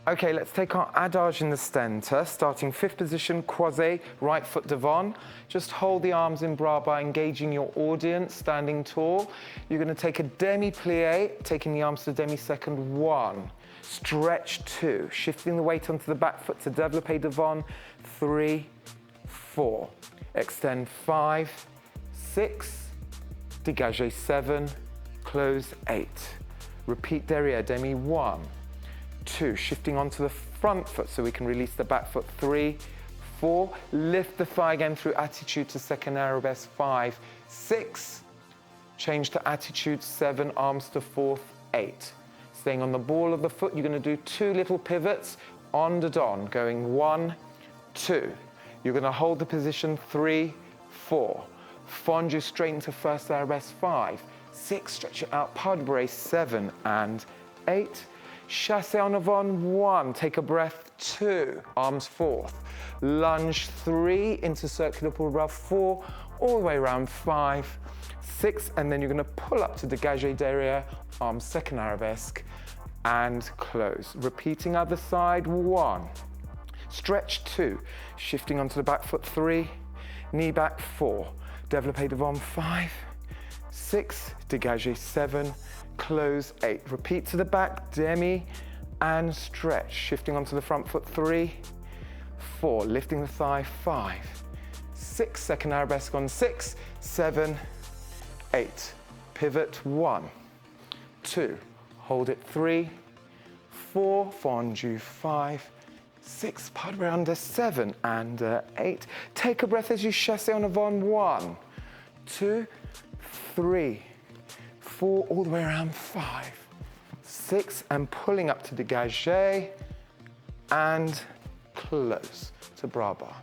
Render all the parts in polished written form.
Okay, let's take our adage in the centre, starting fifth position, croisé, right foot devant. Just hold the arms in bras by engaging your audience, standing tall. You're going to take a demi-plie, taking the arms to demi-second, 1. Stretch 2, shifting the weight onto the back foot to développé devant, 3, 4. Extend 5, 6, dégagé 7, close 8. Repeat derrière, demi 1, 2, shifting onto the front foot so we can release the back foot, 3, 4, lift the thigh again through attitude to second arabesque, 5, 6, change to attitude, 7, arms to fourth, 8. Staying on the ball of the foot, you're going to do 2 little pivots on the don, going 1, 2. You're going to hold the position, 3, 4. Fondu straight into first arabesque, 5, 6, stretch it out, pas de barre, 7 and 8. Chassé en avant, 1, take a breath, 2, arms fourth. Lunge, 3, into circular pull bras, 4, all the way around, 5, 6, and then you're going to pull up to dégagé derrière, arms second arabesque, and close. Repeating other side, 1, stretch 2, shifting onto the back foot, 3, knee back, 4, développé devant, 5, 6, dégagé 7, close 8. Repeat to the back, demi and stretch. Shifting onto the front foot, 3, 4, lifting the thigh, 5, 6, second arabesque on 6, 7, 8. Pivot, 1, 2, hold it, 3, 4, fondu, 5, 6, pas de barre under, 7 and 8. Take a breath as you chassé en avant, 1, 2, 3, 4, all the way around, 5, 6, and pulling up to dégagé and close to bras bar.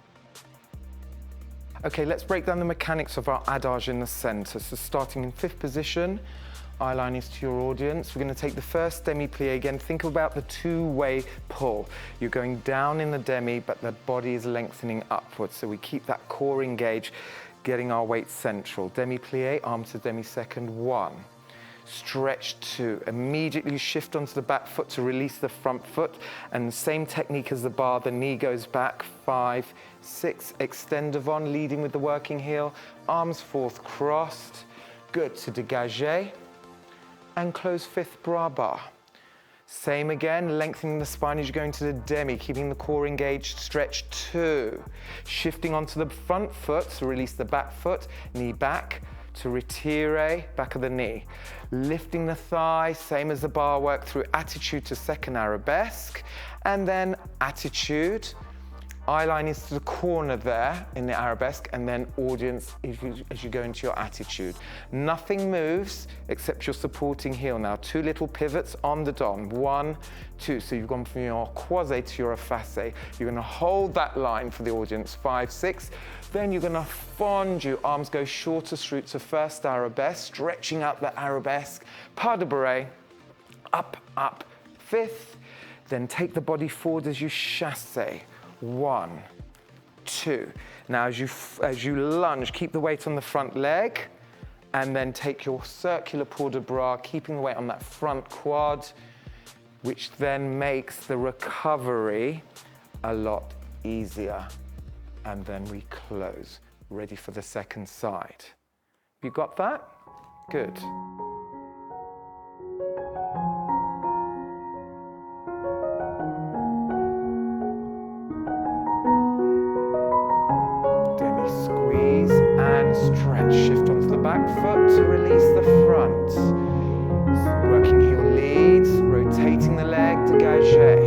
Okay, let's break down the mechanics of our adage in the centre. So starting in fifth position, eyeline is to your audience. We're going to take the first demi-plie again. Think about the two-way pull. You're going down in the demi, but the body is lengthening upwards. So we keep that core engaged, getting our weight central. Demi-plie, arm to demi-second, 1. Stretch 2, immediately shift onto the back foot to release the front foot, and the same technique as the bar, the knee goes back, 5, 6, extend devant, leading with the working heel, arms fourth crossed, good, to dégagé, and close fifth bras bar. Same again, lengthening the spine as you go into the demi, keeping the core engaged, stretch 2, shifting onto the front foot to release the back foot, knee back, to retire, back of the knee. Lifting the thigh, same as the bar work, through attitude to second arabesque, and then attitude. Eyeline is to the corner there in the arabesque, and then audience as you go into your attitude. Nothing moves except your supporting heel now. 2 little pivots on the don, 1, 2. So you've gone from your croisé to your effacé. You're going to hold that line for the audience, 5, 6. Then you're going to fondu, arms go shorter through to first arabesque, stretching out the arabesque, pas de barre, up, up, 5th. Then take the body forward as you chassé. 1, 2. Now as you lunge, keep the weight on the front leg, and then take your circular port de bras, keeping the weight on that front quad, which then makes the recovery a lot easier. And then we close, ready for the second side. You got that? Good. Stretch, shift onto the back foot to release the front. Working heel leads, rotating the leg, dégagé.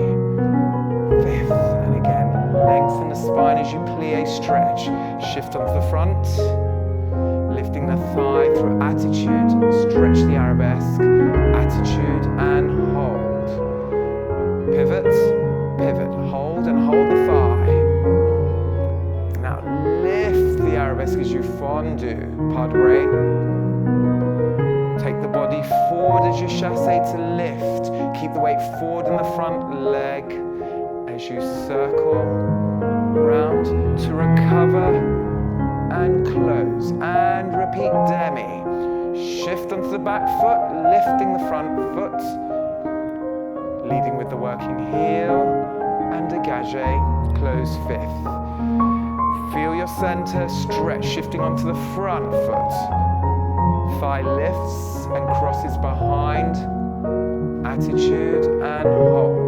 5th, and again, lengthen the spine as you plie, stretch. Shift onto the front, lifting the thigh through attitude, stretch the arabesque, attitude and hold. Pivot, pivot, hold and hold the thigh. Now lift the arabesque as you fondu, pas de barre. Take the body forward as you chassé to lift. Keep the weight forward in the front leg as you circle round to recover and close. And repeat demi. Shift onto the back foot, lifting the front foot. leading with the working heel, and Adage, close fifth. Feel your center stretch, shifting onto the front foot. Thigh lifts and crosses behind. Attitude and hold.